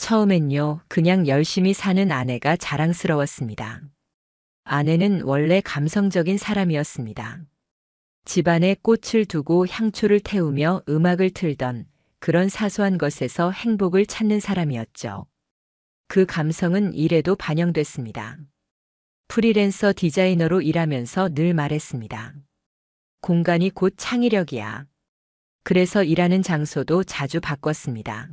처음엔요, 그냥 열심히 사는 아내가 자랑스러웠습니다. 아내는 원래 감성적인 사람이었습니다. 집안에 꽃을 두고 향초를 태우며 음악을 틀던 그런 사소한 것에서 행복을 찾는 사람이었죠. 그 감성은 일에도 반영됐습니다. 프리랜서 디자이너로 일하면서 늘 말했습니다. 공간이 곧 창의력이야. 그래서 일하는 장소도 자주 바꿨습니다.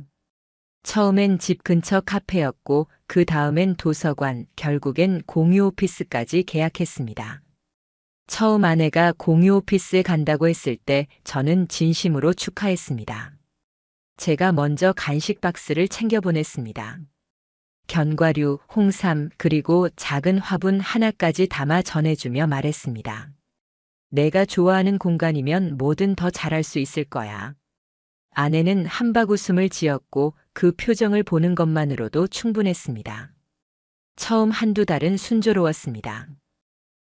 처음엔 집 근처 카페였고 그 다음엔 도서관, 결국엔 공유 오피스까지 계약했습니다. 처음 아내가 공유 오피스에 간다고 했을 때 저는 진심으로 축하했습니다. 제가 먼저 간식 박스를 챙겨 보냈습니다. 견과류, 홍삼, 그리고 작은 화분 하나까지 담아 전해주며 말했습니다. 내가 좋아하는 공간이면 뭐든 더 잘할 수 있을 거야. 아내는 한박 웃음을 지었고 그 표정을 보는 것만으로도 충분했습니다. 처음 한두 달은 순조로웠습니다.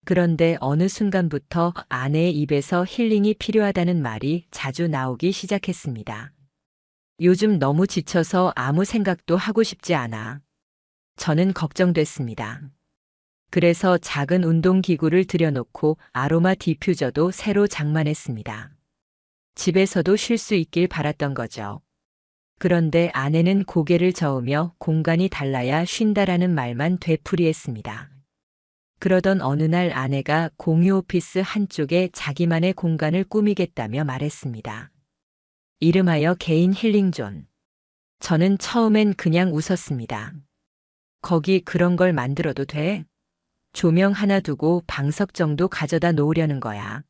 그런데 어느 순간부터 아내의 입에서 힐링이 필요하다는 말이 자주 나오기 시작했습니다. 요즘 너무 지쳐서 아무 생각도 하고 싶지 않아. 저는 걱정됐습니다. 그래서 작은 운동기구를 들여놓고 아로마 디퓨저도 새로 장만했습니다. 집에서도 쉴 수 있길 바랐던 거죠. 그런데 아내는 고개를 저으며 공간이 달라야 쉰다라는 말만 되풀이했습니다. 그러던 어느 날 아내가 공유 오피스 한쪽에 자기만의 공간을 꾸미겠다며 말했습니다. 이름하여 개인 힐링존. 저는 처음엔 그냥 웃었습니다. 거기 그런 걸 만들어도 돼? 조명 하나 두고 방석 정도 가져다 놓으려는 거야.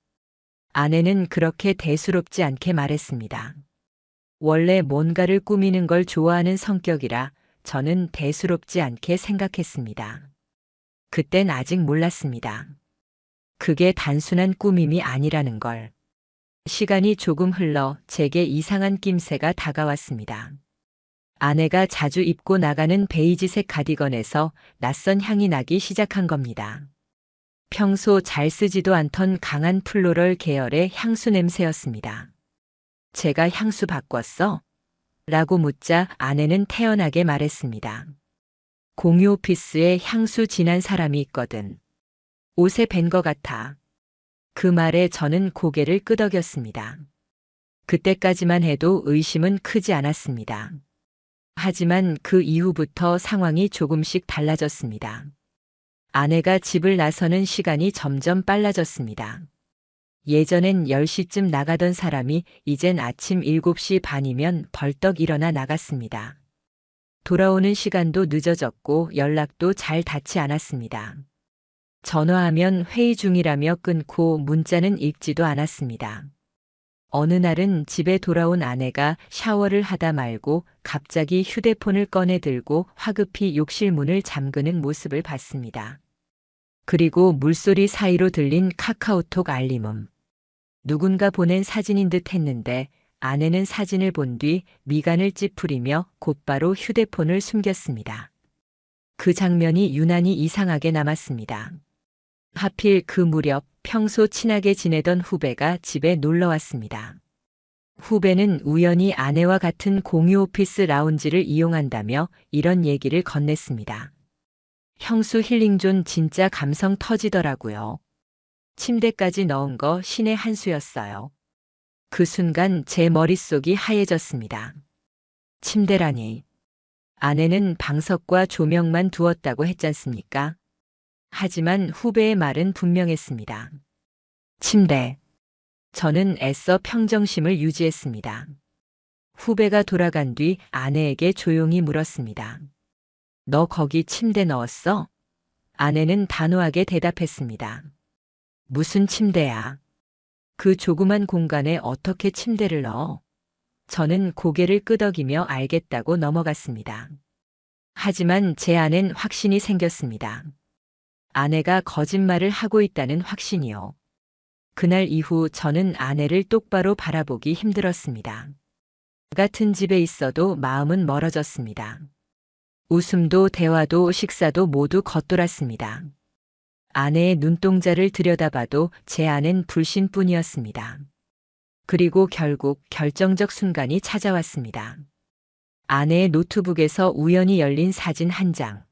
아내는 그렇게 대수롭지 않게 말했습니다. 원래 뭔가를 꾸미는 걸 좋아하는 성격이라 저는 대수롭지 않게 생각했습니다. 그땐 아직 몰랐습니다. 그게 단순한 꾸밈이 아니라는 걸. 시간이 조금 흘러 제게 이상한 낌새가 다가왔습니다. 아내가 자주 입고 나가는 베이지색 가디건에서 낯선 향이 나기 시작한 겁니다. 평소 잘 쓰지도 않던 강한 플로럴 계열의 향수 냄새였습니다. 제가 향수 바꿨어? 라고 묻자 아내는 태연하게 말했습니다. 공유 오피스에 향수 진한 사람이 있거든. 옷에 밴 것 같아. 그 말에 저는 고개를 끄덕였습니다. 그때까지만 해도 의심은 크지 않았습니다. 하지만 그 이후부터 상황이 조금씩 달라졌습니다. 아내가 집을 나서는 시간이 점점 빨라졌습니다. 예전엔 10시쯤 나가던 사람이 이젠 아침 7시 반이면 벌떡 일어나 나갔습니다. 돌아오는 시간도 늦어졌고 연락도 잘 닿지 않았습니다. 전화하면 회의 중이라며 끊고 문자는 읽지도 않았습니다. 어느 날은 집에 돌아온 아내가 샤워를 하다 말고 갑자기 휴대폰을 꺼내 들고 화급히 욕실 문을 잠그는 모습을 봤습니다. 그리고 물소리 사이로 들린 카카오톡 알림음. 누군가 보낸 사진인 듯 했는데 아내는 사진을 본 뒤 미간을 찌푸리며 곧바로 휴대폰을 숨겼습니다. 그 장면이 유난히 이상하게 남았습니다. 하필 그 무렵 평소 친하게 지내던 후배가 집에 놀러 왔습니다. 후배는 우연히 아내와 같은 공유 오피스 라운지를 이용한다며 이런 얘기를 건넸습니다. 형수 힐링존 진짜 감성 터지더라고요. 침대까지 넣은 거 신의 한 수였어요. 그 순간 제 머릿속이 하얘졌습니다. 침대라니. 아내는 방석과 조명만 두었다고 했잖습니까? 하지만 후배의 말은 분명했습니다. 침대. 저는 애써 평정심을 유지했습니다. 후배가 돌아간 뒤 아내에게 조용히 물었습니다. 너 거기 침대 넣었어? 아내는 단호하게 대답했습니다. 무슨 침대야? 그 조그만 공간에 어떻게 침대를 넣어? 저는 고개를 끄덕이며 알겠다고 넘어갔습니다. 하지만 제 안엔 확신이 생겼습니다. 아내가 거짓말을 하고 있다는 확신이요. 그날 이후 저는 아내를 똑바로 바라보기 힘들었습니다. 같은 집에 있어도 마음은 멀어졌습니다. 웃음도 대화도 식사도 모두 겉돌았습니다. 아내의 눈동자를 들여다봐도 제 안엔 불신뿐이었습니다. 그리고 결국 결정적 순간이 찾아왔습니다. 아내의 노트북에서 우연히 열린 사진 한 장.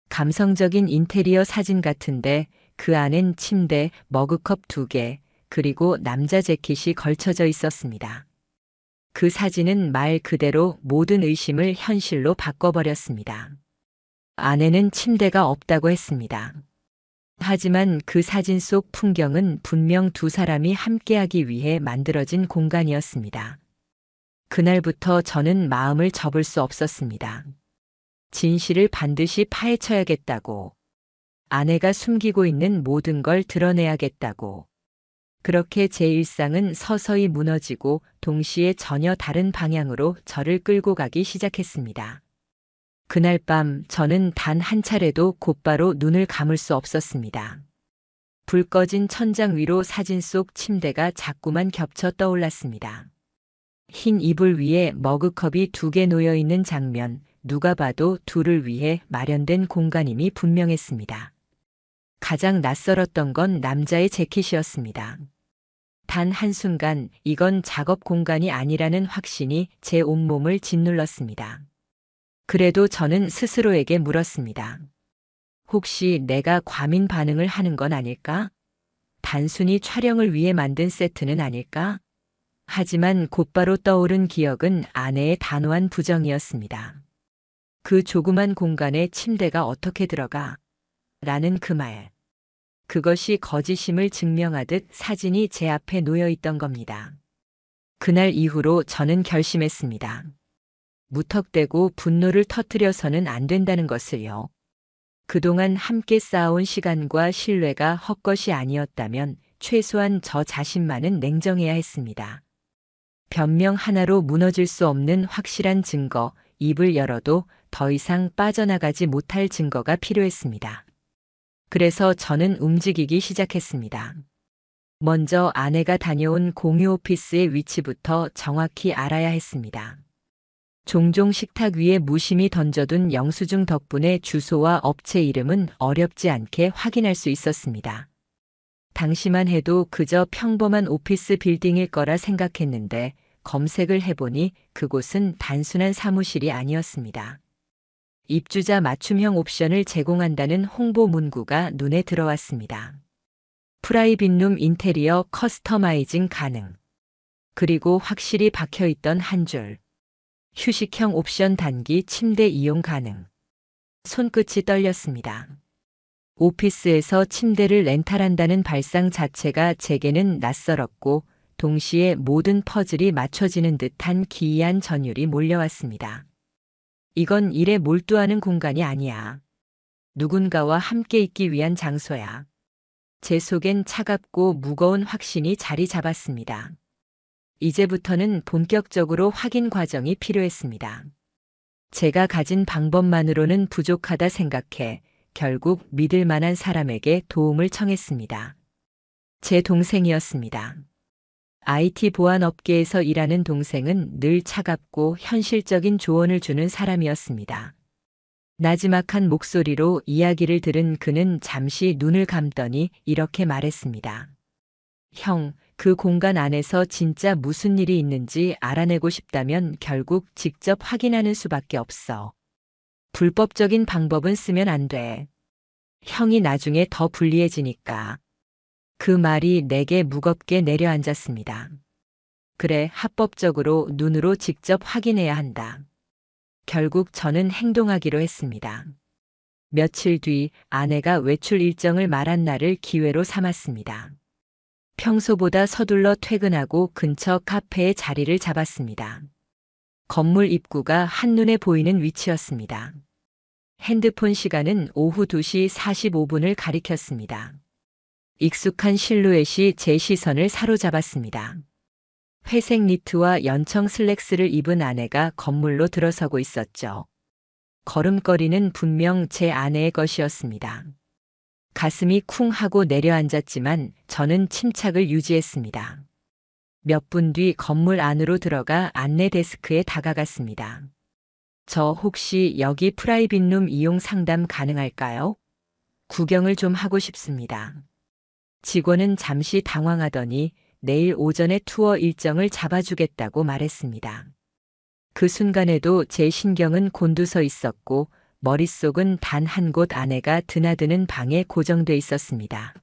감성적인 인테리어 사진 같은데 그 안엔 침대, 머그컵 2개, 그리고 남자 재킷이 걸쳐져 있었습니다. 그 사진은 말 그대로 모든 의심을 현실로 바꿔버렸습니다. 아내는 침대가 없다고 했습니다. 하지만 그 사진 속 풍경은 분명 두 사람이 함께하기 위해 만들어진 공간이었습니다. 그날부터 저는 마음을 접을 수 없었습니다. 진실을 반드시 파헤쳐야겠다고. 아내가 숨기고 있는 모든 걸 드러내야겠다고. 그렇게 제 일상은 서서히 무너지고 동시에 전혀 다른 방향으로 저를 끌고 가기 시작했습니다. 그날 밤 저는 단 한 차례도 곧바로 눈을 감을 수 없었습니다. 불 꺼진 천장 위로 사진 속 침대가 자꾸만 겹쳐 떠올랐습니다. 흰 이불 위에 머그컵이 2개 놓여 있는 장면, 누가 봐도 둘을 위해 마련된 공간임이 분명했습니다. 가장 낯설었던 건 남자의 재킷이었습니다. 단 한순간 이건 작업 공간이 아니라는 확신이 제 온몸을 짓눌렀습니다. 그래도 저는 스스로에게 물었습니다. 혹시 내가 과민 반응을 하는 건 아닐까? 단순히 촬영을 위해 만든 세트는 아닐까? 하지만 곧바로 떠오른 기억은 아내의 단호한 부정이었습니다. 그 조그만 공간에 침대가 어떻게 들어가? 라는 그 말. 그것이 거짓임을 증명하듯 사진이 제 앞에 놓여 있던 겁니다. 그날 이후로 저는 결심했습니다. 무턱대고 분노를 터뜨려서는 안 된다는 것을요. 그동안 함께 쌓아온 시간과 신뢰가 헛것이 아니었다면 최소한 저 자신만은 냉정해야 했습니다. 변명 하나로 무너질 수 없는 확실한 증거, 입을 열어도 더 이상 빠져나가지 못할 증거가 필요했습니다. 그래서 저는 움직이기 시작했습니다. 먼저 아내가 다녀온 공유 오피스의 위치부터 정확히 알아야 했습니다. 종종 식탁 위에 무심히 던져둔 영수증 덕분에 주소와 업체 이름은 어렵지 않게 확인할 수 있었습니다. 당시만 해도 그저 평범한 오피스 빌딩일 거라 생각했는데 검색을 해보니 그곳은 단순한 사무실이 아니었습니다. 입주자 맞춤형 옵션을 제공한다는 홍보 문구가 눈에 들어왔습니다. 프라이빗룸 인테리어 커스터마이징 가능. 그리고 확실히 박혀있던 한 줄. 휴식형 옵션 단기 침대 이용 가능. 손끝이 떨렸습니다. 오피스에서 침대를 렌탈한다는 발상 자체가 제게는 낯설었고 동시에 모든 퍼즐이 맞춰지는 듯한 기이한 전율이 몰려왔습니다. 이건 일에 몰두하는 공간이 아니야. 누군가와 함께 있기 위한 장소야. 제 속엔 차갑고 무거운 확신이 자리 잡았습니다. 이제부터는 본격적으로 확인 과정이 필요했습니다. 제가 가진 방법만으로는 부족하다 생각해 결국 믿을 만한 사람에게 도움을 청했습니다. 제 동생이었습니다. IT 보안 업계에서 일하는 동생은 늘 차갑고 현실적인 조언을 주는 사람이었습니다. 나지막한 목소리로 이야기를 들은 그는 잠시 눈을 감더니 이렇게 말했습니다. 형, 그 공간 안에서 진짜 무슨 일이 있는지 알아내고 싶다면 결국 직접 확인하는 수밖에 없어. 불법적인 방법은 쓰면 안 돼. 형이 나중에 더 불리해지니까. 그 말이 내게 무겁게 내려앉았습니다. 그래, 합법적으로 눈으로 직접 확인해야 한다. 결국 저는 행동하기로 했습니다. 며칠 뒤 아내가 외출 일정을 말한 날을 기회로 삼았습니다. 평소보다 서둘러 퇴근하고 근처 카페에 자리를 잡았습니다. 건물 입구가 한눈에 보이는 위치였습니다. 핸드폰 시간은 오후 2시 45분을 가리켰습니다. 익숙한 실루엣이 제 시선을 사로잡았습니다. 회색 니트와 연청 슬랙스를 입은 아내가 건물로 들어서고 있었죠. 걸음걸이는 분명 제 아내의 것이었습니다. 가슴이 쿵 하고 내려앉았지만 저는 침착을 유지했습니다. 몇 분 뒤 건물 안으로 들어가 안내 데스크에 다가갔습니다. 저 혹시 여기 프라이빗룸 이용 상담 가능할까요? 구경을 좀 하고 싶습니다. 직원은 잠시 당황하더니 내일 오전에 투어 일정을 잡아주겠다고 말했습니다. 그 순간에도 제 신경은 곤두서 있었고 머릿속은 단 한 곳 아내가 드나드는 방에 고정돼 있었습니다.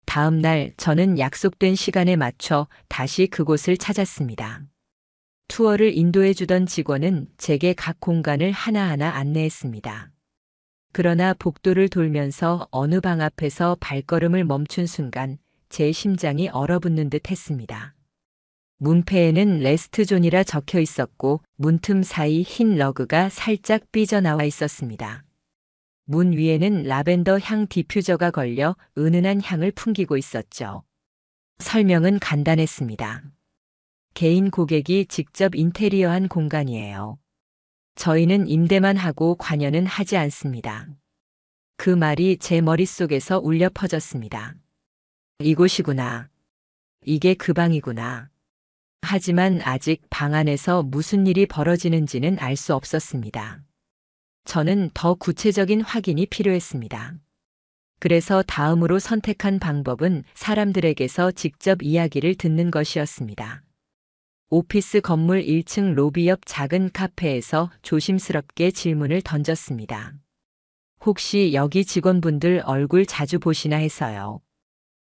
다음 날 저는 약속된 시간에 맞춰 다시 그곳을 찾았습니다. 투어를 인도해 주던 직원은 제게 각 공간을 하나하나 안내했습니다. 그러나 복도를 돌면서 어느 방 앞에서 발걸음을 멈춘 순간 제 심장이 얼어붙는 듯 했습니다. 문패에는 레스트존이라 적혀 있었고 문틈 사이 흰 러그가 살짝 삐져나와 있었습니다. 문 위에는 라벤더 향 디퓨저가 걸려 은은한 향을 풍기고 있었죠. 설명은 간단했습니다. 개인 고객이 직접 인테리어한 공간이에요. 저희는 임대만 하고 관여는 하지 않습니다. 그 말이 제 머릿속에서 울려 퍼졌습니다. 이곳이구나. 이게 그 방이구나. 하지만 아직 방 안에서 무슨 일이 벌어지는지는 알 수 없었습니다. 저는 더 구체적인 확인이 필요했습니다. 그래서 다음으로 선택한 방법은 사람들에게서 직접 이야기를 듣는 것이었습니다. 오피스 건물 1층 로비 옆 작은 카페에서 조심스럽게 질문을 던졌습니다. 혹시 여기 직원분들 얼굴 자주 보시나 해서요.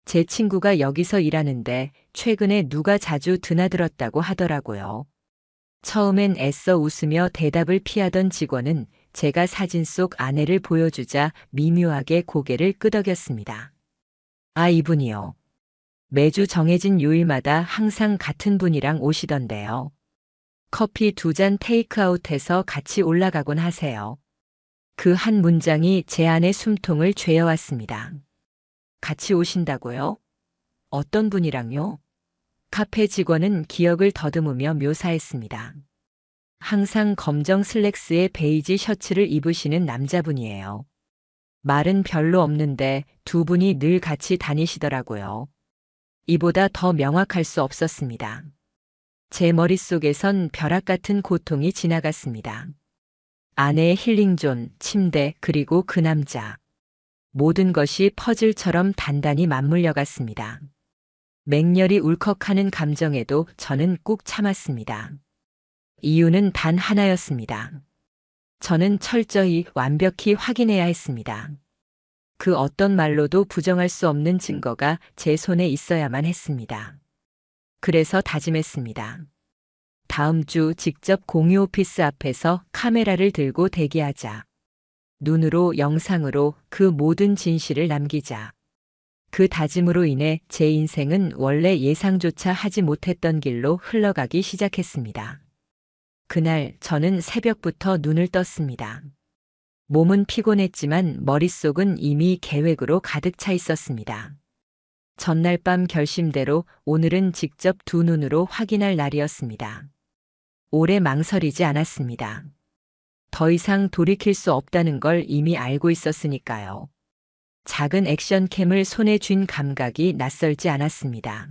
제 친구가 여기서 일하는데 최근에 누가 자주 드나들었다고 하더라고요. 처음엔 애써 웃으며 대답을 피하던 직원은 제가 사진 속 아내를 보여주자 미묘하게 고개를 끄덕였습니다. 아, 이분이요. 매주 정해진 요일마다 항상 같은 분이랑 오시던데요. 커피 2잔 테이크아웃해서 같이 올라가곤 하세요. 그 한 문장이 제 안의 숨통을 죄어왔습니다. 같이 오신다고요? 어떤 분이랑요? 카페 직원은 기억을 더듬으며 묘사했습니다. 항상 검정 슬랙스에 베이지 셔츠를 입으시는 남자분이에요. 말은 별로 없는데 두 분이 늘 같이 다니시더라고요. 이보다 더 명확할 수 없었습니다. 제 머릿속에선 벼락 같은 고통이 지나갔습니다. 아내의 힐링존, 침대, 그리고 그 남자. 모든 것이 퍼즐처럼 단단히 맞물려 갔습니다. 맹렬히 울컥하는 감정에도 저는 꾹 참았습니다. 이유는 단 하나였습니다. 저는 철저히 완벽히 확인해야 했습니다. 그 어떤 말로도 부정할 수 없는 증거가 제 손에 있어야만 했습니다. 그래서 다짐했습니다. 다음 주 직접 공유 오피스 앞에서 카메라를 들고 대기하자. 눈으로 영상으로 그 모든 진실을 남기자. 그 다짐으로 인해 제 인생은 원래 예상조차 하지 못했던 길로 흘러가기 시작했습니다. 그날 저는 새벽부터 눈을 떴습니다. 몸은 피곤했지만 머릿속은 이미 계획으로 가득 차 있었습니다. 전날 밤 결심대로 오늘은 직접 두 눈으로 확인할 날이었습니다. 오래 망설이지 않았습니다. 더 이상 돌이킬 수 없다는 걸 이미 알고 있었으니까요. 작은 액션캠을 손에 쥔 감각이 낯설지 않았습니다.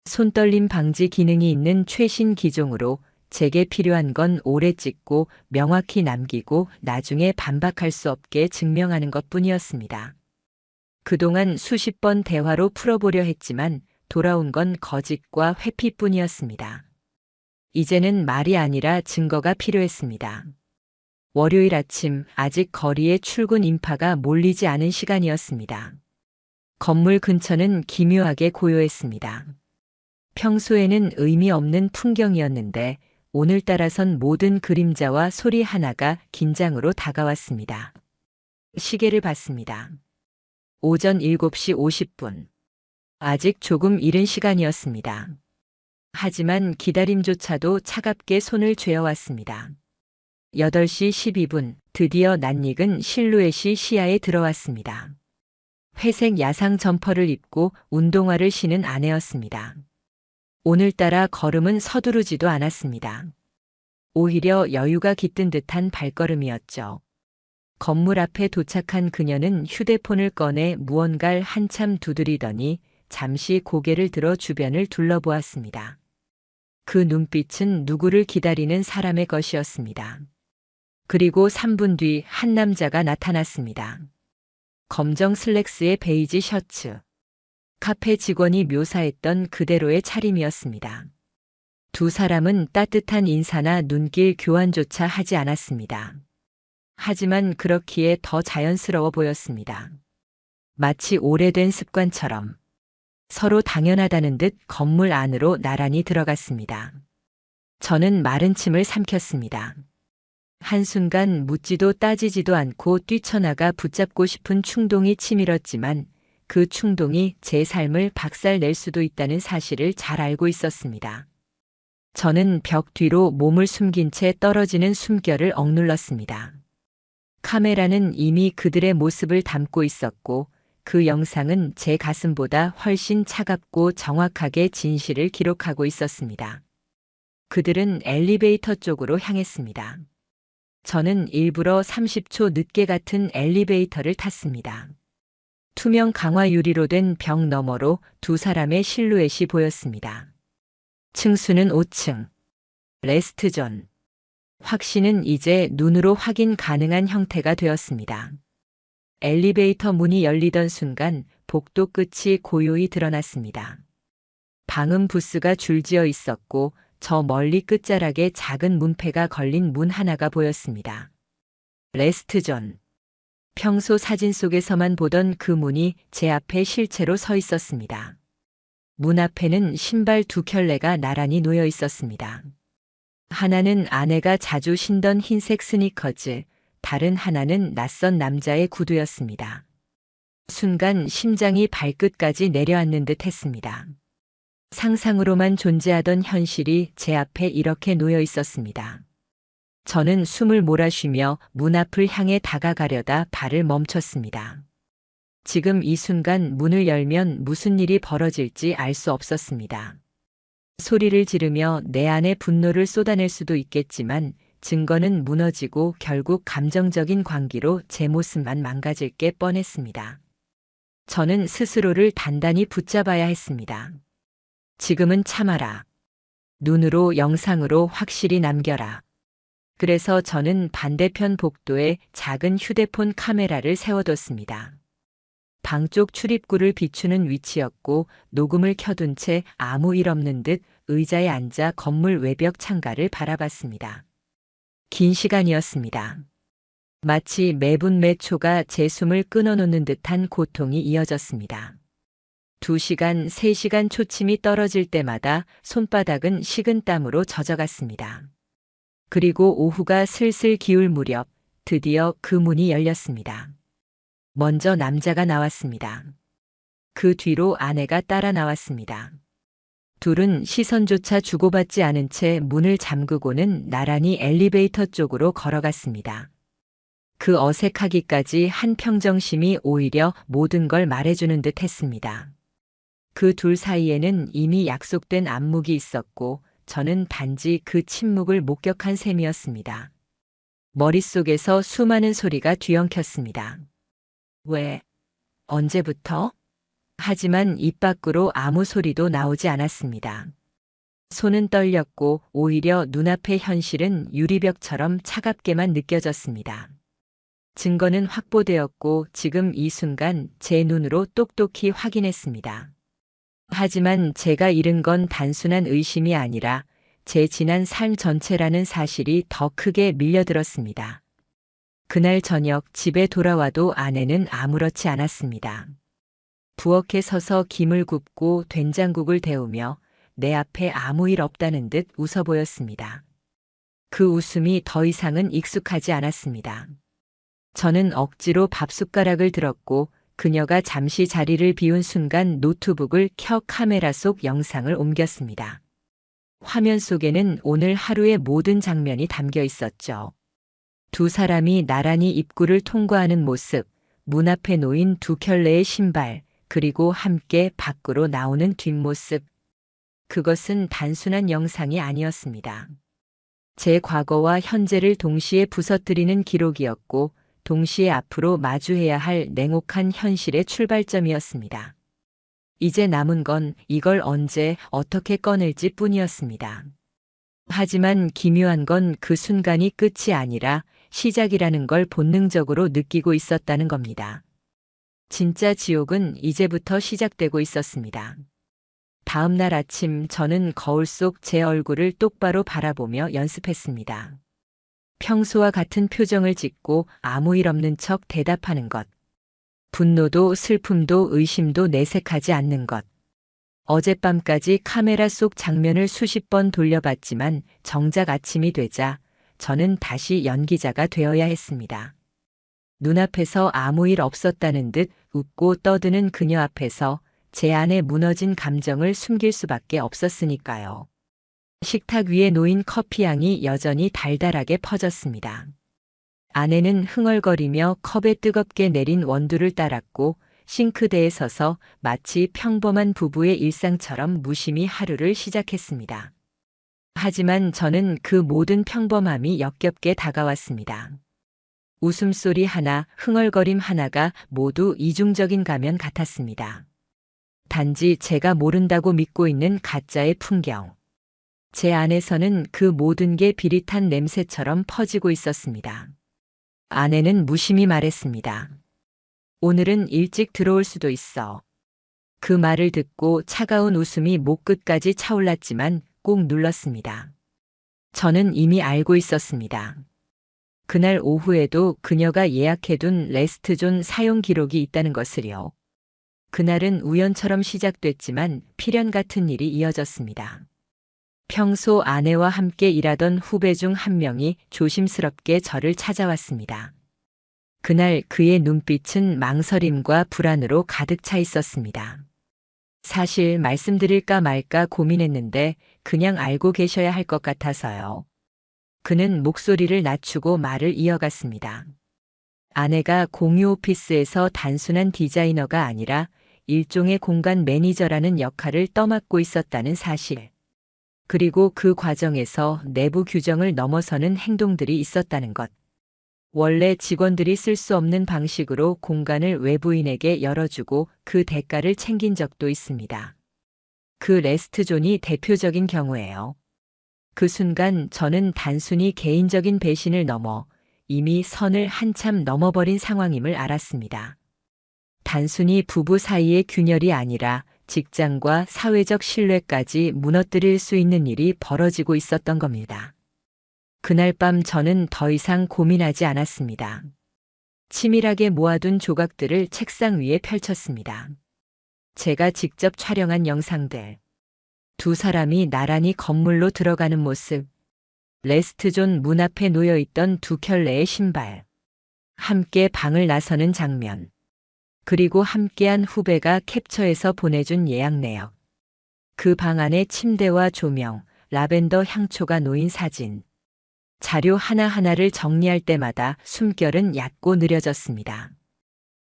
손떨림 방지 기능이 있는 최신 기종으로 제게 필요한 건 오래 찍고 명확히 남기고 나중에 반박할 수 없게 증명하는 것뿐이었습니다. 그동안 수십 번 대화로 풀어보려 했지만 돌아온 건 거짓과 회피뿐이었습니다. 이제는 말이 아니라 증거가 필요했습니다. 월요일 아침 아직 거리에 출근 인파가 몰리지 않은 시간이었습니다. 건물 근처는 기묘하게 고요했습니다. 평소에는 의미 없는 풍경이었는데 오늘따라선 모든 그림자와 소리 하나가 긴장으로 다가왔습니다. 시계를 봤습니다. 오전 7시 50분. 아직 조금 이른 시간이었습니다. 하지만 기다림조차도 차갑게 손을 죄어왔습니다. 8시 12분, 드디어 낯익은 실루엣이 시야에 들어왔습니다. 회색 야상 점퍼를 입고 운동화를 신은 아내였습니다. 오늘따라 걸음은 서두르지도 않았습니다. 오히려 여유가 깃든 듯한 발걸음이었죠. 건물 앞에 도착한 그녀는 휴대폰을 꺼내 무언가를 한참 두드리더니 잠시 고개를 들어 주변을 둘러보았습니다. 그 눈빛은 누구를 기다리는 사람의 것이었습니다. 그리고 3분 뒤 한 남자가 나타났습니다. 검정 슬랙스에 베이지 셔츠. 카페 직원이 묘사했던 그대로의 차림이었습니다. 두 사람은 따뜻한 인사나 눈길 교환조차 하지 않았습니다. 하지만 그렇기에 더 자연스러워 보였습니다. 마치 오래된 습관처럼 서로 당연하다는 듯 건물 안으로 나란히 들어갔습니다. 저는 마른 침을 삼켰습니다. 한순간 묻지도 따지지도 않고 뛰쳐나가 붙잡고 싶은 충동이 치밀었지만 그 충동이 제 삶을 박살낼 수도 있다는 사실을 잘 알고 있었습니다. 저는 벽 뒤로 몸을 숨긴 채 떨어지는 숨결을 억눌렀습니다. 카메라는 이미 그들의 모습을 담고 있었고 그 영상은 제 가슴보다 훨씬 차갑고 정확하게 진실을 기록하고 있었습니다. 그들은 엘리베이터 쪽으로 향했습니다. 저는 일부러 30초 늦게 같은 엘리베이터를 탔습니다. 투명 강화 유리로 된 벽 너머로 두 사람의 실루엣이 보였습니다. 층수는 5층. 레스트존. 확신은 이제 눈으로 확인 가능한 형태가 되었습니다. 엘리베이터 문이 열리던 순간 복도 끝이 고요히 드러났습니다. 방음 부스가 줄지어 있었고 저 멀리 끝자락에 작은 문패가 걸린 문 하나가 보였습니다. 레스트존. 평소 사진 속에서만 보던 그 문이 제 앞에 실제로 서 있었습니다. 문 앞에는 신발 두 켤레가 나란히 놓여 있었습니다. 하나는 아내가 자주 신던 흰색 스니커즈, 다른 하나는 낯선 남자의 구두였습니다. 순간 심장이 발끝까지 내려앉는 듯 했습니다. 상상으로만 존재하던 현실이 제 앞에 이렇게 놓여 있었습니다. 저는 숨을 몰아쉬며 문 앞을 향해 다가가려다 발을 멈췄습니다. 지금 이 순간 문을 열면 무슨 일이 벌어질지 알 수 없었습니다. 소리를 지르며 내 안의 분노를 쏟아낼 수도 있겠지만 증거는 무너지고 결국 감정적인 광기로 제 모습만 망가질 게 뻔했습니다. 저는 스스로를 단단히 붙잡아야 했습니다. 지금은 참아라. 눈으로 영상으로 확실히 남겨라. 그래서 저는 반대편 복도에 작은 휴대폰 카메라를 세워뒀습니다. 방 쪽 출입구를 비추는 위치였고 녹음을 켜둔 채 아무 일 없는 듯 의자에 앉아 건물 외벽 창가를 바라봤습니다. 긴 시간이었습니다. 마치 매분 매 초가 제 숨을 끊어놓는 듯한 고통이 이어졌습니다. 2시간, 3시간 초침이 떨어질 때마다 손바닥은 식은 땀으로 젖어갔습니다. 그리고 오후가 슬슬 기울 무렵 드디어 그 문이 열렸습니다. 먼저 남자가 나왔습니다. 그 뒤로 아내가 따라 나왔습니다. 둘은 시선조차 주고받지 않은 채 문을 잠그고는 나란히 엘리베이터 쪽으로 걸어갔습니다. 그 어색하기까지 한 평정심이 오히려 모든 걸 말해주는 듯 했습니다. 그 둘 사이에는 이미 약속된 안목이 있었고 저는 단지 그 침묵을 목격한 셈이었습니다. 머릿속에서 수많은 소리가 뒤엉켰습니다. 왜? 언제부터? 하지만 입 밖으로 아무 소리도 나오지 않았습니다. 손은 떨렸고 오히려 눈앞의 현실은 유리벽처럼 차갑게만 느껴졌습니다. 증거는 확보되었고 지금 이 순간 제 눈으로 똑똑히 확인했습니다. 하지만 제가 잃은 건 단순한 의심이 아니라 제 지난 삶 전체라는 사실이 더 크게 밀려들었습니다. 그날 저녁 집에 돌아와도 아내는 아무렇지 않았습니다. 부엌에 서서 김을 굽고 된장국을 데우며 내 앞에 아무 일 없다는 듯 웃어 보였습니다. 그 웃음이 더 이상은 익숙하지 않았습니다. 저는 억지로 밥숟가락을 들었고 그녀가 잠시 자리를 비운 순간 노트북을 켜 카메라 속 영상을 옮겼습니다. 화면 속에는 오늘 하루의 모든 장면이 담겨 있었죠. 두 사람이 나란히 입구를 통과하는 모습, 문 앞에 놓인 두 켤레의 신발, 그리고 함께 밖으로 나오는 뒷모습. 그것은 단순한 영상이 아니었습니다. 제 과거와 현재를 동시에 부서뜨리는 기록이었고, 동시에 앞으로 마주해야 할 냉혹한 현실의 출발점이었습니다. 이제 남은 건 이걸 언제 어떻게 꺼낼지 뿐이었습니다. 하지만 기묘한 건 그 순간이 끝이 아니라 시작이라는 걸 본능적으로 느끼고 있었다는 겁니다. 진짜 지옥은 이제부터 시작되고 있었습니다. 다음 날 아침 저는 거울 속 제 얼굴을 똑바로 바라보며 연습했습니다. 평소와 같은 표정을 짓고 아무 일 없는 척 대답하는 것. 분노도 슬픔도 의심도 내색하지 않는 것. 어젯밤까지 카메라 속 장면을 수십 번 돌려봤지만 정작 아침이 되자 저는 다시 연기자가 되어야 했습니다. 눈앞에서 아무 일 없었다는 듯 웃고 떠드는 그녀 앞에서 제 안에 무너진 감정을 숨길 수밖에 없었으니까요. 식탁 위에 놓인 커피향이 여전히 달달하게 퍼졌습니다. 아내는 흥얼거리며 컵에 뜨겁게 내린 원두를 따랐고 싱크대에 서서 마치 평범한 부부의 일상처럼 무심히 하루를 시작했습니다. 하지만 저는 그 모든 평범함이 역겹게 다가왔습니다. 웃음소리 하나, 흥얼거림 하나가 모두 이중적인 가면 같았습니다. 단지 제가 모른다고 믿고 있는 가짜의 풍경. 제 안에서는 그 모든 게 비릿한 냄새처럼 퍼지고 있었습니다. 아내는 무심히 말했습니다. 오늘은 일찍 들어올 수도 있어. 그 말을 듣고 차가운 웃음이 목 끝까지 차올랐지만 꾹 눌렀습니다. 저는 이미 알고 있었습니다. 그날 오후에도 그녀가 예약해둔 레스트존 사용 기록이 있다는 것을요. 그날은 우연처럼 시작됐지만 필연 같은 일이 이어졌습니다. 평소 아내와 함께 일하던 후배 중 한 명이 조심스럽게 저를 찾아왔습니다. 그날 그의 눈빛은 망설임과 불안으로 가득 차 있었습니다. 사실 말씀드릴까 말까 고민했는데 그냥 알고 계셔야 할 것 같아서요. 그는 목소리를 낮추고 말을 이어갔습니다. 아내가 공유 오피스에서 단순한 디자이너가 아니라 일종의 공간 매니저라는 역할을 떠맡고 있었다는 사실. 그리고 그 과정에서 내부 규정을 넘어서는 행동들이 있었다는 것. 원래 직원들이 쓸 수 없는 방식으로 공간을 외부인에게 열어주고 그 대가를 챙긴 적도 있습니다. 그 레스트존이 대표적인 경우예요. 그 순간 저는 단순히 개인적인 배신을 넘어 이미 선을 한참 넘어버린 상황임을 알았습니다. 단순히 부부 사이의 균열이 아니라 직장과 사회적 신뢰까지 무너뜨릴 수 있는 일이 벌어지고 있었던 겁니다. 그날 밤 저는 더 이상 고민하지 않았습니다. 치밀하게 모아둔 조각들을 책상 위에 펼쳤습니다. 제가 직접 촬영한 영상들. 두 사람이 나란히 건물로 들어가는 모습. 레스트존 문 앞에 놓여있던 두 켤레의 신발. 함께 방을 나서는 장면. 그리고 함께한 후배가 캡처해서 보내준 예약 내역. 그 방 안에 침대와 조명, 라벤더 향초가 놓인 사진. 자료 하나하나를 정리할 때마다 숨결은 얕고 느려졌습니다.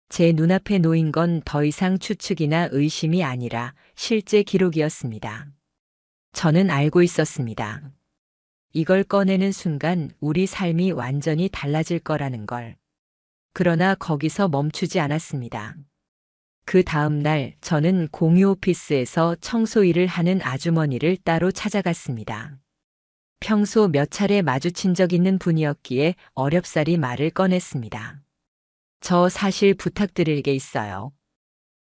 제 눈앞에 놓인 건 더 이상 추측이나 의심이 아니라 실제 기록이었습니다. 저는 알고 있었습니다. 이걸 꺼내는 순간 우리 삶이 완전히 달라질 거라는 걸. 그러나 거기서 멈추지 않았습니다. 그 다음 날 저는 공유 오피스에서 청소 일을 하는 아주머니를 따로 찾아갔습니다. 평소 몇 차례 마주친 적 있는 분이었기에 어렵사리 말을 꺼냈습니다. 저 사실 부탁드릴 게 있어요.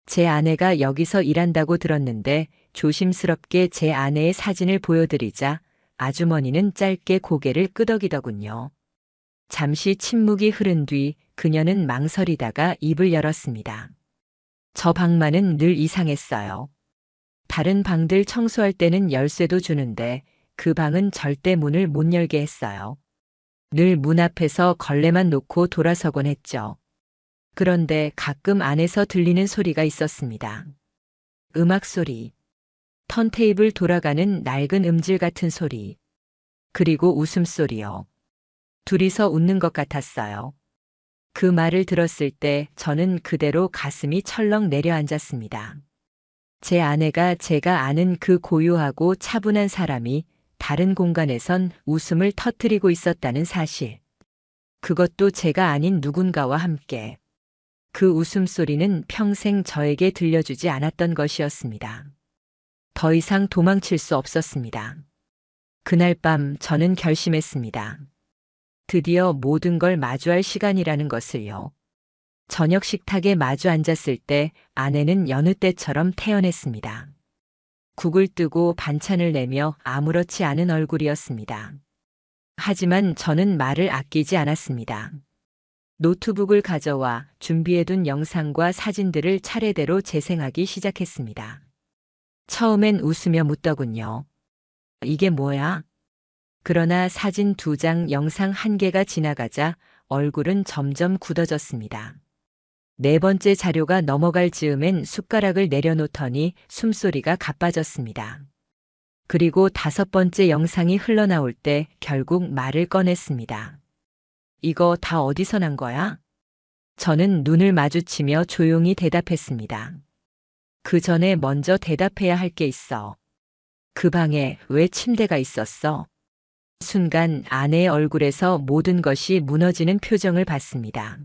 제 아내가 여기서 일한다고 들었는데 조심스럽게 제 아내의 사진을 보여드리자 아주머니는 짧게 고개를 끄덕이더군요. 잠시 침묵이 흐른 뒤 그녀는 망설이다가 입을 열었습니다. 저 방만은 늘 이상했어요. 다른 방들 청소할 때는 열쇠도 주는데 그 방은 절대 문을 못 열게 했어요. 늘 문 앞에서 걸레만 놓고 돌아서곤 했죠. 그런데 가끔 안에서 들리는 소리가 있었습니다. 음악 소리, 턴테이블 돌아가는 낡은 음질 같은 소리, 그리고 웃음소리요. 둘이서 웃는 것 같았어요. 그 말을 들었을 때 저는 그대로 가슴이 철렁 내려앉았습니다. 제 아내가 제가 아는 그 고요하고 차분한 사람이 다른 공간에선 웃음을 터뜨리고 있었다는 사실. 그것도 제가 아닌 누군가와 함께. 그 웃음소리는 평생 저에게 들려주지 않았던 것이었습니다. 더 이상 도망칠 수 없었습니다. 그날 밤 저는 결심했습니다. 드디어 모든 걸 마주할 시간이라는 것을요. 저녁 식탁에 마주 앉았을 때 아내는 여느 때처럼 태연했습니다. 국을 뜨고 반찬을 내며 아무렇지 않은 얼굴이었습니다. 하지만 저는 말을 아끼지 않았습니다. 노트북을 가져와 준비해둔 영상과 사진들을 차례대로 재생하기 시작했습니다. 처음엔 웃으며 묻더군요. 이게 뭐야? 그러나 사진 2장, 영상 1개가 지나가자 얼굴은 점점 굳어졌습니다. 4번째 자료가 넘어갈 즈음엔 숟가락을 내려놓더니 숨소리가 가빠졌습니다. 그리고 5번째 영상이 흘러나올 때 결국 말을 꺼냈습니다. 이거 다 어디서 난 거야? 저는 눈을 마주치며 조용히 대답했습니다. 그 전에 먼저 대답해야 할 게 있어. 그 방에 왜 침대가 있었어? 순간 아내의 얼굴에서 모든 것이 무너지는 표정을 봤습니다.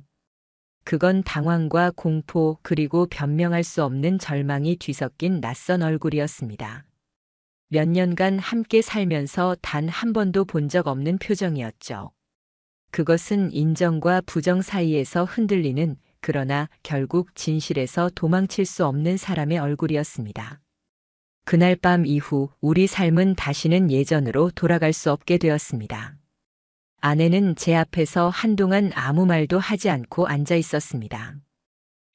그건 당황과 공포 그리고 변명할 수 없는 절망이 뒤섞인 낯선 얼굴이었습니다. 몇 년간 함께 살면서 단 한 번도 본 적 없는 표정이었죠. 그것은 인정과 부정 사이에서 흔들리는, 그러나 결국 진실에서 도망칠 수 없는 사람의 얼굴이었습니다. 그날 밤 이후 우리 삶은 다시는 예전으로 돌아갈 수 없게 되었습니다. 아내는 제 앞에서 한동안 아무 말도 하지 않고 앉아 있었습니다.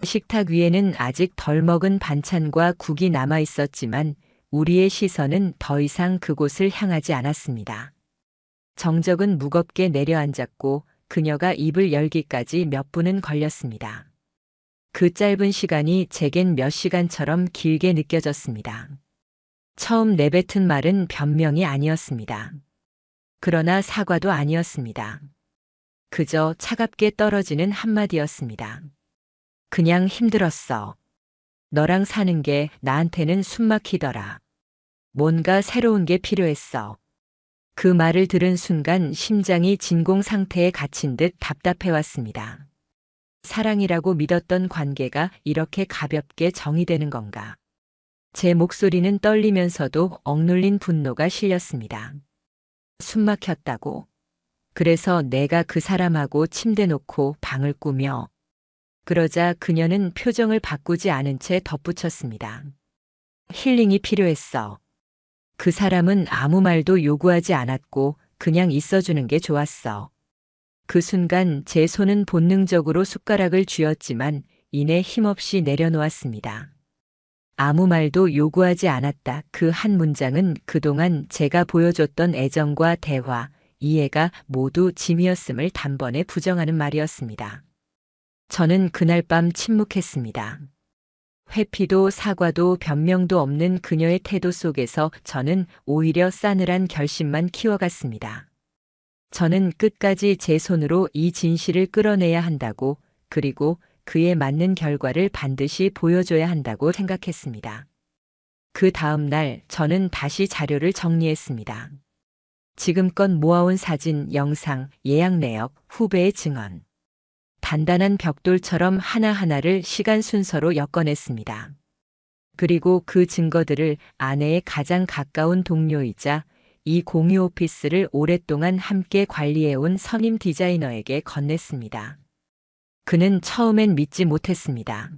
식탁 위에는 아직 덜 먹은 반찬과 국이 남아 있었지만 우리의 시선은 더 이상 그곳을 향하지 않았습니다. 정적은 무겁게 내려앉았고 그녀가 입을 열기까지 몇 분은 걸렸습니다. 그 짧은 시간이 제겐 몇 시간처럼 길게 느껴졌습니다. 처음 내뱉은 말은 변명이 아니었습니다. 그러나 사과도 아니었습니다. 그저 차갑게 떨어지는 한마디였습니다. 그냥 힘들었어. 너랑 사는 게 나한테는 숨막히더라. 뭔가 새로운 게 필요했어. 그 말을 들은 순간 심장이 진공 상태에 갇힌 듯 답답해왔습니다. 사랑이라고 믿었던 관계가 이렇게 가볍게 정의되는 건가? 제 목소리는 떨리면서도 억눌린 분노가 실렸습니다. 숨 막혔다고. 그래서 내가 그 사람하고 침대 놓고 방을 꾸며. 그러자 그녀는 표정을 바꾸지 않은 채 덧붙였습니다. 힐링이 필요했어. 그 사람은 아무 말도 요구하지 않았고 그냥 있어주는 게 좋았어. 그 순간 제 손은 본능적으로 숟가락을 쥐었지만 이내 힘없이 내려놓았습니다. 아무 말도 요구하지 않았다. 그 한 문장은 그동안 제가 보여줬던 애정과 대화, 이해가 모두 짐이었음을 단번에 부정하는 말이었습니다. 저는 그날 밤 침묵했습니다. 회피도 사과도 변명도 없는 그녀의 태도 속에서 저는 오히려 싸늘한 결심만 키워갔습니다. 저는 끝까지 제 손으로 이 진실을 끌어내야 한다고, 그리고 그에 맞는 결과를 반드시 보여줘야 한다고 생각했습니다. 그 다음 날 저는 다시 자료를 정리했습니다. 지금껏 모아온 사진, 영상, 예약 내역, 후배의 증언. 단단한 벽돌처럼 하나하나를 시간 순서로 엮어냈습니다. 그리고 그 증거들을 아내의 가장 가까운 동료이자 이 공유 오피스를 오랫동안 함께 관리해온 선임 디자이너에게 건넸습니다. 그는 처음엔 믿지 못했습니다.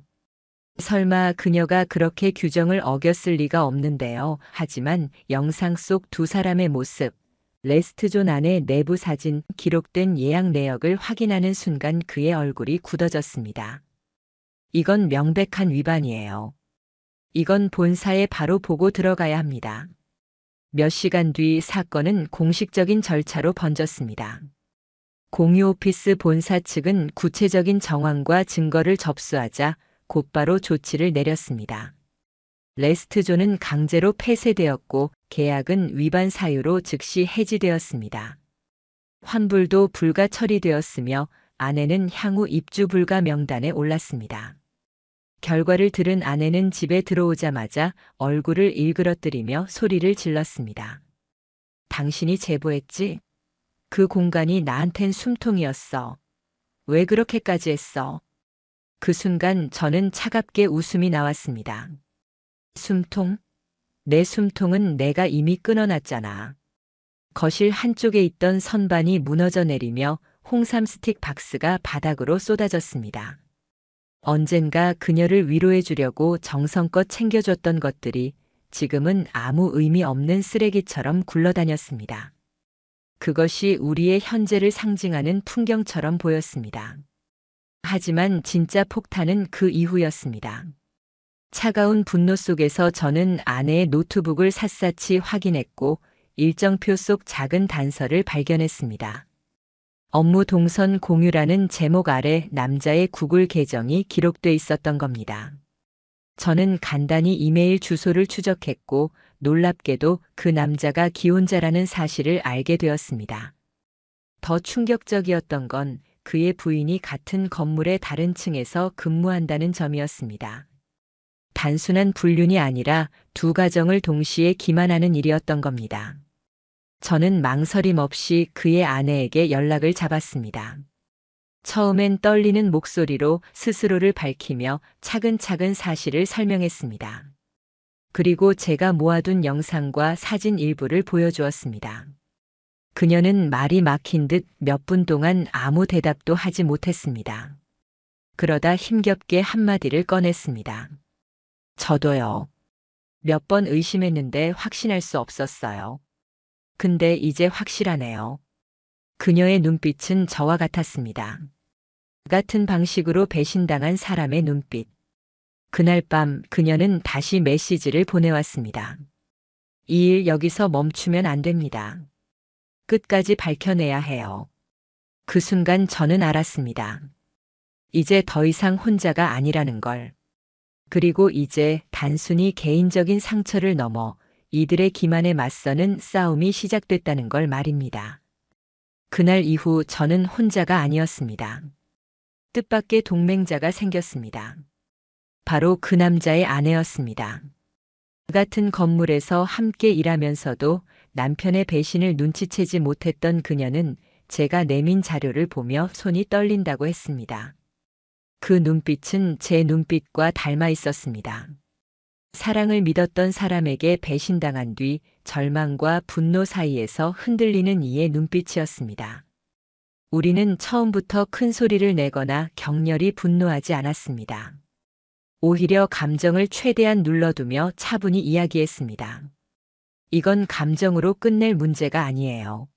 설마 그녀가 그렇게 규정을 어겼을 리가 없는데요. 하지만 영상 속 2사람의 모습, 레스트존 안의 내부 사진, 기록된 예약 내역을 확인하는 순간 그의 얼굴이 굳어졌습니다. 이건 명백한 위반이에요. 이건 본사에 바로 보고 들어가야 합니다. 몇 시간 뒤 사건은 공식적인 절차로 번졌습니다. 공유 오피스 본사 측은 구체적인 정황과 증거를 접수하자 곧바로 조치를 내렸습니다. 레스트존은 강제로 폐쇄되었고 계약은 위반 사유로 즉시 해지되었습니다. 환불도 불가 처리되었으며 아내는 향후 입주 불가 명단에 올랐습니다. 결과를 들은 아내는 집에 들어오자마자 얼굴을 일그러뜨리며 소리를 질렀습니다. 당신이 제보했지? 그 공간이 나한텐 숨통이었어. 왜 그렇게까지 했어? 그 순간 저는 차갑게 웃음이 나왔습니다. 숨통? 내 숨통은 내가 이미 끊어놨잖아. 거실 한쪽에 있던 선반이 무너져 내리며 홍삼 스틱 박스가 바닥으로 쏟아졌습니다. 언젠가 그녀를 위로해 주려고 정성껏 챙겨줬던 것들이 지금은 아무 의미 없는 쓰레기처럼 굴러다녔습니다. 그것이 우리의 현재를 상징하는 풍경처럼 보였습니다. 하지만 진짜 폭탄은 그 이후였습니다. 차가운 분노 속에서 저는 아내의 노트북을 샅샅이 확인했고 일정표 속 작은 단서를 발견했습니다. 업무 동선 공유라는 제목 아래 남자의 구글 계정이 기록돼 있었던 겁니다. 저는 간단히 이메일 주소를 추적했고 놀랍게도 그 남자가 기혼자라는 사실을 알게 되었습니다. 더 충격적이었던 건 그의 부인이 같은 건물의 다른 층에서 근무한다는 점이었습니다. 단순한 불륜이 아니라 두 가정을 동시에 기만하는 일이었던 겁니다. 저는 망설임 없이 그의 아내에게 연락을 잡았습니다. 처음엔 떨리는 목소리로 스스로를 밝히며 차근차근 사실을 설명했습니다. 그리고 제가 모아둔 영상과 사진 일부를 보여주었습니다. 그녀는 말이 막힌 듯 몇 분 동안 아무 대답도 하지 못했습니다. 그러다 힘겹게 한마디를 꺼냈습니다. 저도요. 몇 번 의심했는데 확신할 수 없었어요. 근데 이제 확실하네요. 그녀의 눈빛은 저와 같았습니다. 같은 방식으로 배신당한 사람의 눈빛. 그날 밤 그녀는 다시 메시지를 보내왔습니다. 이 일 여기서 멈추면 안 됩니다. 끝까지 밝혀내야 해요. 그 순간 저는 알았습니다. 이제 더 이상 혼자가 아니라는 걸. 그리고 이제 단순히 개인적인 상처를 넘어 이들의 기만에 맞서는 싸움이 시작됐다는 걸 말입니다. 그날 이후 저는 혼자가 아니었습니다. 뜻밖의 동맹자가 생겼습니다. 바로 그 남자의 아내였습니다. 같은 건물에서 함께 일하면서도 남편의 배신을 눈치채지 못했던 그녀는 제가 내민 자료를 보며 손이 떨린다고 했습니다. 그 눈빛은 제 눈빛과 닮아 있었습니다. 사랑을 믿었던 사람에게 배신당한 뒤 절망과 분노 사이에서 흔들리는 이의 눈빛이었습니다. 우리는 처음부터 큰 소리를 내거나 격렬히 분노하지 않았습니다. 오히려 감정을 최대한 눌러두며 차분히 이야기했습니다. 이건 감정으로 끝낼 문제가 아니에요.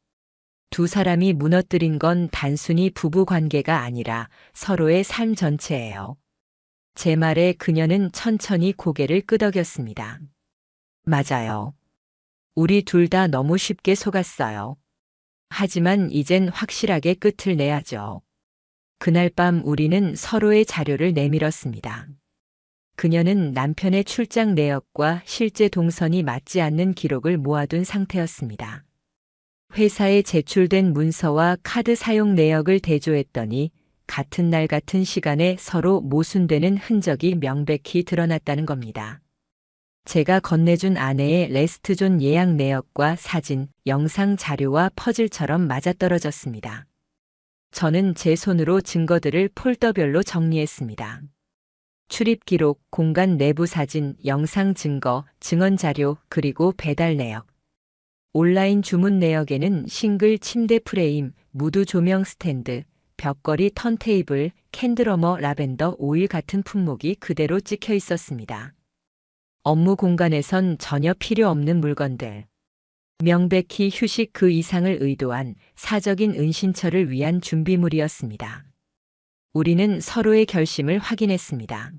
두 사람이 무너뜨린 건 단순히 부부 관계가 아니라 서로의 삶 전체예요. 제 말에 그녀는 천천히 고개를 끄덕였습니다. 맞아요. 우리 둘 다 너무 쉽게 속았어요. 하지만 이젠 확실하게 끝을 내야죠. 그날 밤 우리는 서로의 자료를 내밀었습니다. 그녀는 남편의 출장 내역과 실제 동선이 맞지 않는 기록을 모아둔 상태였습니다. 회사에 제출된 문서와 카드 사용 내역을 대조했더니 같은 날 같은 시간에 서로 모순되는 흔적이 명백히 드러났다는 겁니다. 제가 건네준 아내의 레스트존 예약 내역과 사진, 영상 자료와 퍼즐처럼 맞아떨어졌습니다. 저는 제 손으로 증거들을 폴더별로 정리했습니다. 출입 기록, 공간 내부 사진, 영상 증거, 증언 자료, 그리고 배달 내역. 온라인 주문 내역에는 싱글 침대 프레임, 무드 조명 스탠드, 벽걸이 턴테이블, 캔들워머 라벤더 오일 같은 품목이 그대로 찍혀 있었습니다. 업무 공간에선 전혀 필요 없는 물건들. 명백히 휴식 그 이상을 의도한 사적인 은신처를 위한 준비물이었습니다. 우리는 서로의 결심을 확인했습니다.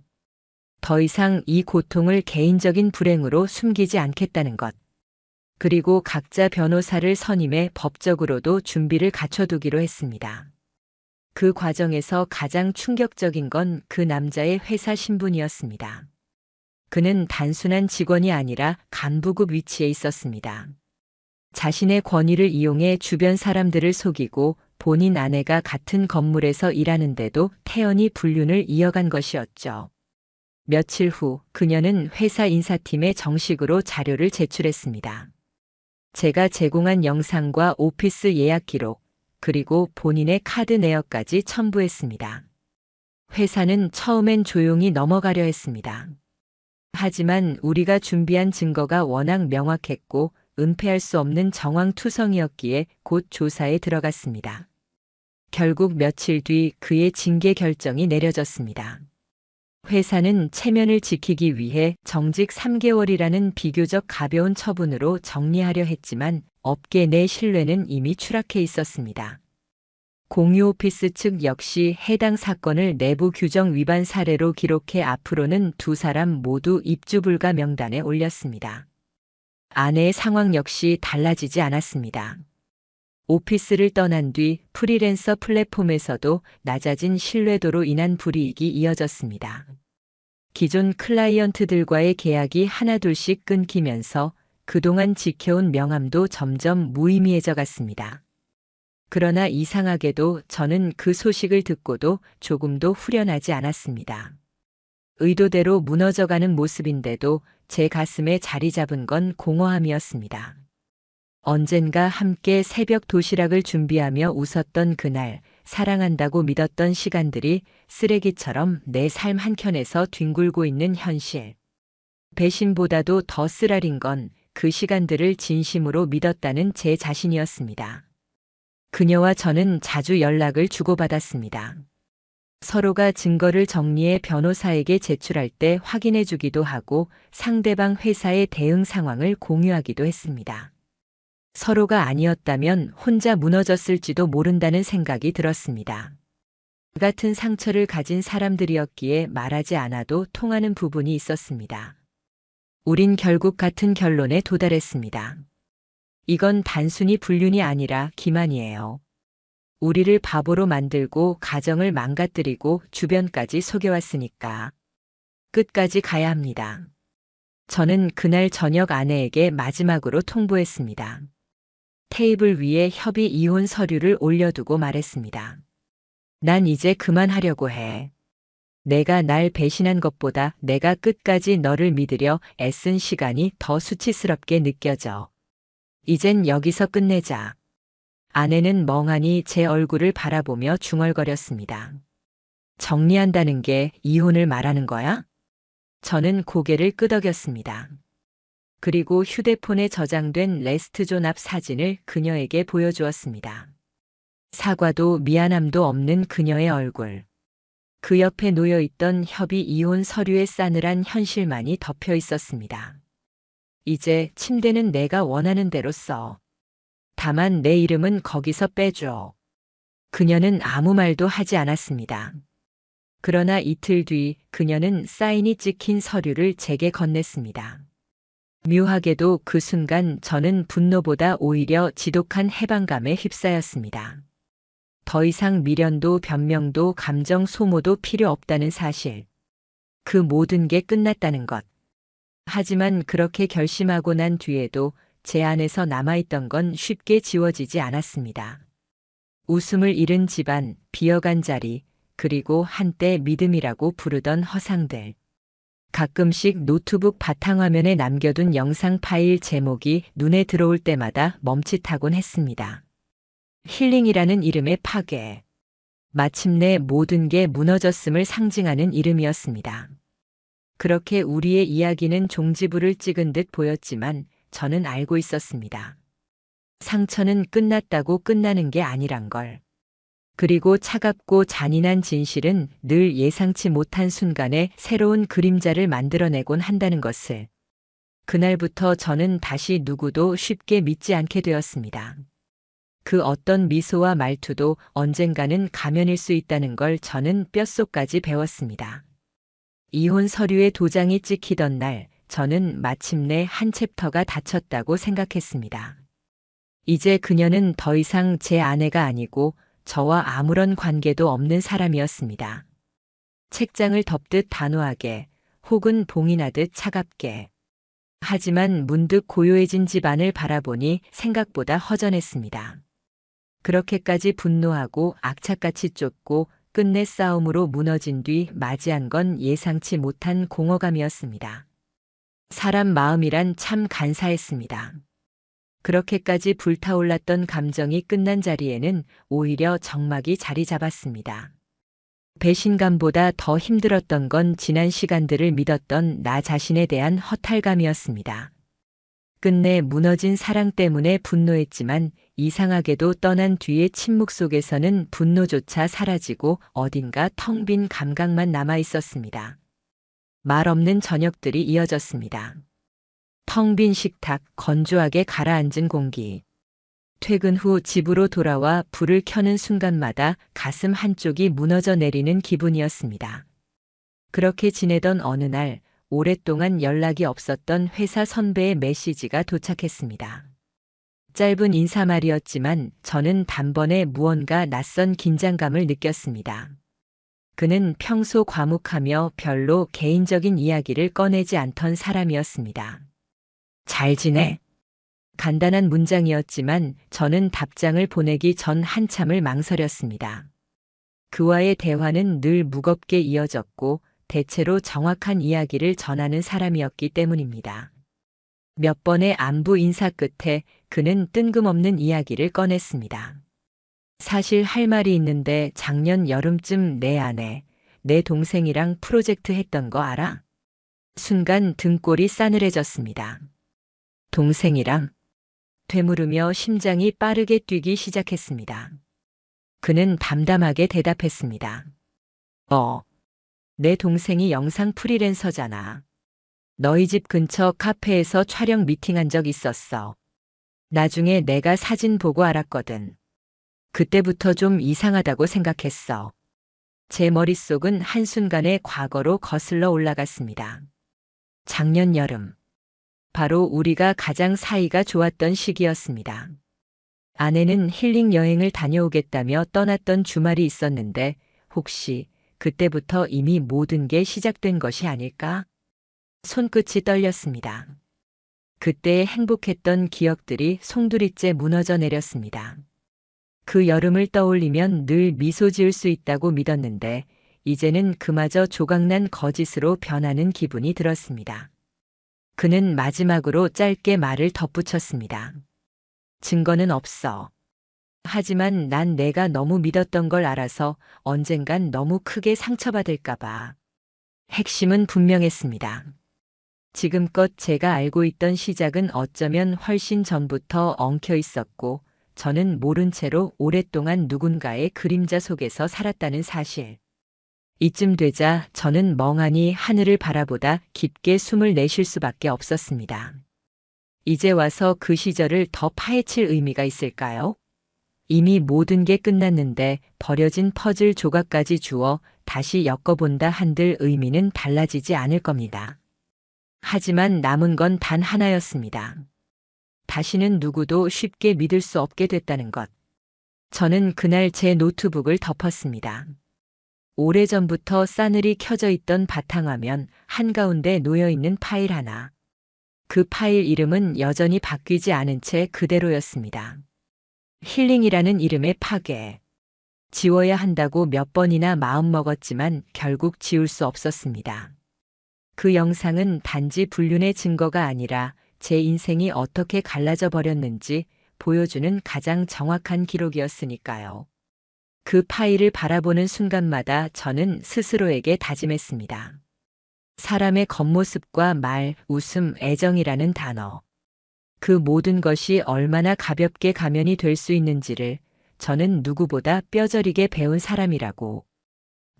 더 이상 이 고통을 개인적인 불행으로 숨기지 않겠다는 것. 그리고 각자 변호사를 선임해 법적으로도 준비를 갖춰두기로 했습니다. 그 과정에서 가장 충격적인 건 그 남자의 회사 신분이었습니다. 그는 단순한 직원이 아니라 간부급 위치에 있었습니다. 자신의 권위를 이용해 주변 사람들을 속이고 본인 아내가 같은 건물에서 일하는데도 태연히 불륜을 이어간 것이었죠. 며칠 후 그녀는 회사 인사팀에 정식으로 자료를 제출했습니다. 제가 제공한 영상과 오피스 예약 기록, 그리고 본인의 카드 내역까지 첨부했습니다. 회사는 처음엔 조용히 넘어가려 했습니다. 하지만 우리가 준비한 증거가 워낙 명확했고 은폐할 수 없는 정황투성이었기에 곧 조사에 들어갔습니다. 결국 며칠 뒤 그의 징계 결정이 내려졌습니다. 회사는 체면을 지키기 위해 정직 3개월이라는 비교적 가벼운 처분으로 정리하려 했지만 업계 내 신뢰는 이미 추락해 있었습니다. 공유 오피스 측 역시 해당 사건을 내부 규정 위반 사례로 기록해 앞으로는 두 사람 모두 입주 불가 명단에 올렸습니다. 아내의 상황 역시 달라지지 않았습니다. 오피스를 떠난 뒤 프리랜서 플랫폼에서도 낮아진 신뢰도로 인한 불이익이 이어졌습니다. 기존 클라이언트들과의 계약이 하나둘씩 끊기면서 그동안 지켜온 명함도 점점 무의미해져 갔습니다. 그러나 이상하게도 저는 그 소식을 듣고도 조금도 후련하지 않았습니다. 의도대로 무너져가는 모습인데도 제 가슴에 자리 잡은 건 공허함이었습니다. 언젠가 함께 새벽 도시락을 준비하며 웃었던 그날, 사랑한다고 믿었던 시간들이 쓰레기처럼 내 삶 한켠에서 뒹굴고 있는 현실. 배신보다도 더 쓰라린 건 그 시간들을 진심으로 믿었다는 제 자신이었습니다. 그녀와 저는 자주 연락을 주고받았습니다. 서로가 증거를 정리해 변호사에게 제출할 때 확인해 주기도 하고 상대방 회사의 대응 상황을 공유하기도 했습니다. 서로가 아니었다면 혼자 무너졌을지도 모른다는 생각이 들었습니다. 그 같은 상처를 가진 사람들이었기에 말하지 않아도 통하는 부분이 있었습니다. 우린 결국 같은 결론에 도달했습니다. 이건 단순히 불륜이 아니라 기만이에요. 우리를 바보로 만들고 가정을 망가뜨리고 주변까지 속여왔으니까 끝까지 가야 합니다. 저는 그날 저녁 아내에게 마지막으로 통보했습니다. 테이블 위에 협의 이혼 서류를 올려두고 말했습니다. 난 이제 그만하려고 해. 내가 날 배신한 것보다 내가 끝까지 너를 믿으려 애쓴 시간이 더 수치스럽게 느껴져. 이젠 여기서 끝내자. 아내는 멍하니 제 얼굴을 바라보며 중얼거렸습니다. 정리한다는 게 이혼을 말하는 거야? 저는 고개를 끄덕였습니다. 그리고 휴대폰에 저장된 레스트존 앞 사진을 그녀에게 보여주었습니다. 사과도 미안함도 없는 그녀의 얼굴. 그 옆에 놓여있던 협의 이혼 서류의 싸늘한 현실만이 덮여 있었습니다. 이제 침대는 내가 원하는 대로 써. 다만 내 이름은 거기서 빼줘. 그녀는 아무 말도 하지 않았습니다. 그러나 이틀 뒤 그녀는 사인이 찍힌 서류를 제게 건넸습니다. 묘하게도 그 순간 저는 분노보다 오히려 지독한 해방감에 휩싸였습니다. 더 이상 미련도 변명도 감정 소모도 필요 없다는 사실. 그 모든 게 끝났다는 것. 하지만 그렇게 결심하고 난 뒤에도 제 안에서 남아있던 건 쉽게 지워지지 않았습니다. 웃음을 잃은 집안, 비어간 자리, 그리고 한때 믿음이라고 부르던 허상들. 가끔씩 노트북 바탕화면에 남겨둔 영상 파일 제목이 눈에 들어올 때마다 멈칫하곤 했습니다. 힐링이라는 이름의 파괴. 마침내 모든 게 무너졌음을 상징하는 이름이었습니다. 그렇게 우리의 이야기는 종지부를 찍은 듯 보였지만 저는 알고 있었습니다. 상처는 끝났다고 끝나는 게 아니란 걸. 그리고 차갑고 잔인한 진실은 늘 예상치 못한 순간에 새로운 그림자를 만들어내곤 한다는 것을. 그날부터 저는 다시 누구도 쉽게 믿지 않게 되었습니다. 그 어떤 미소와 말투도 언젠가는 가면일 수 있다는 걸 저는 뼛속까지 배웠습니다. 이혼 서류에 도장이 찍히던 날, 저는 마침내 한 챕터가 닫혔다고 생각했습니다. 이제 그녀는 더 이상 제 아내가 아니고 저와 아무런 관계도 없는 사람이었습니다. 책장을 덮듯 단호하게, 혹은 봉인하듯 차갑게. 하지만 문득 고요해진 집안을 바라보니 생각보다 허전했습니다. 그렇게까지 분노하고 악착같이 쫓고 끝내 싸움으로 무너진 뒤 맞이한 건 예상치 못한 공허감이었습니다. 사람 마음이란 참 간사했습니다. 그렇게까지 불타올랐던 감정이 끝난 자리에는 오히려 적막이 자리 잡았습니다. 배신감보다 더 힘들었던 건 지난 시간들을 믿었던 나 자신에 대한 허탈감이었습니다. 끝내 무너진 사랑 때문에 분노했지만 이상하게도 떠난 뒤의 침묵 속에서는 분노조차 사라지고 어딘가 텅 빈 감각만 남아 있었습니다. 말 없는 저녁들이 이어졌습니다. 텅 빈 식탁, 건조하게 가라앉은 공기. 퇴근 후 집으로 돌아와 불을 켜는 순간마다 가슴 한쪽이 무너져 내리는 기분이었습니다. 그렇게 지내던 어느 날, 오랫동안 연락이 없었던 회사 선배의 메시지가 도착했습니다. 짧은 인사말이었지만 저는 단번에 무언가 낯선 긴장감을 느꼈습니다. 그는 평소 과묵하며 별로 개인적인 이야기를 꺼내지 않던 사람이었습니다. 잘 지내? 간단한 문장이었지만 저는 답장을 보내기 전 한참을 망설였습니다. 그와의 대화는 늘 무겁게 이어졌고 대체로 정확한 이야기를 전하는 사람이었기 때문입니다. 몇 번의 안부 인사 끝에 그는 뜬금없는 이야기를 꺼냈습니다. 사실 할 말이 있는데 작년 여름쯤 내 아내, 내 동생이랑 프로젝트 했던 거 알아? 순간 등골이 싸늘해졌습니다. 동생이랑? 되물으며 심장이 빠르게 뛰기 시작했습니다. 그는 담담하게 대답했습니다. 내 동생이 영상 프리랜서잖아. 너희 집 근처 카페에서 촬영 미팅한 적 있었어. 나중에 내가 사진 보고 알았거든. 그때부터 좀 이상하다고 생각했어. 제 머릿속은 한순간에 과거로 거슬러 올라갔습니다. 작년 여름. 바로 우리가 가장 사이가 좋았던 시기였습니다. 아내는 힐링 여행을 다녀오겠다며 떠났던 주말이 있었는데 혹시 그때부터 이미 모든 게 시작된 것이 아닐까? 손끝이 떨렸습니다. 그때의 행복했던 기억들이 송두리째 무너져 내렸습니다. 그 여름을 떠올리면 늘 미소 지을 수 있다고 믿었는데 이제는 그마저 조각난 거짓으로 변하는 기분이 들었습니다. 그는 마지막으로 짧게 말을 덧붙였습니다. 증거는 없어. 하지만 난 내가 너무 믿었던 걸 알아서 언젠간 너무 크게 상처받을까봐. 핵심은 분명했습니다. 지금껏 제가 알고 있던 시작은 어쩌면 훨씬 전부터 엉켜 있었고 저는 모른 채로 오랫동안 누군가의 그림자 속에서 살았다는 사실. 이쯤 되자 저는 멍하니 하늘을 바라보다 깊게 숨을 내쉴 수밖에 없었습니다. 이제 와서 그 시절을 더 파헤칠 의미가 있을까요? 이미 모든 게 끝났는데 버려진 퍼즐 조각까지 주워 다시 엮어본다 한들 의미는 달라지지 않을 겁니다. 하지만 남은 건 단 하나였습니다. 다시는 누구도 쉽게 믿을 수 없게 됐다는 것. 저는 그날 제 노트북을 덮었습니다. 오래전부터 싸늘히 켜져 있던 바탕화면 한가운데 놓여있는 파일 하나. 그 파일 이름은 여전히 바뀌지 않은 채 그대로였습니다. 힐링이라는 이름의 파괴. 지워야 한다고 몇 번이나 마음먹었지만 결국 지울 수 없었습니다. 그 영상은 단지 불륜의 증거가 아니라 제 인생이 어떻게 갈라져 버렸는지 보여주는 가장 정확한 기록이었으니까요. 그 파일을 바라보는 순간마다 저는 스스로에게 다짐했습니다. 사람의 겉모습과 말, 웃음, 애정이라는 단어. 그 모든 것이 얼마나 가볍게 가면이 될 수 있는지를 저는 누구보다 뼈저리게 배운 사람이라고.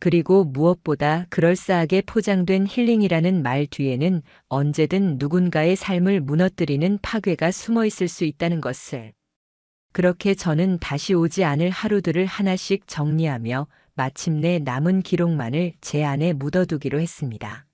그리고 무엇보다 그럴싸하게 포장된 힐링이라는 말 뒤에는 언제든 누군가의 삶을 무너뜨리는 파괴가 숨어 있을 수 있다는 것을. 그렇게 저는 다시 오지 않을 하루들을 하나씩 정리하며 마침내 남은 기록만을 제 안에 묻어두기로 했습니다.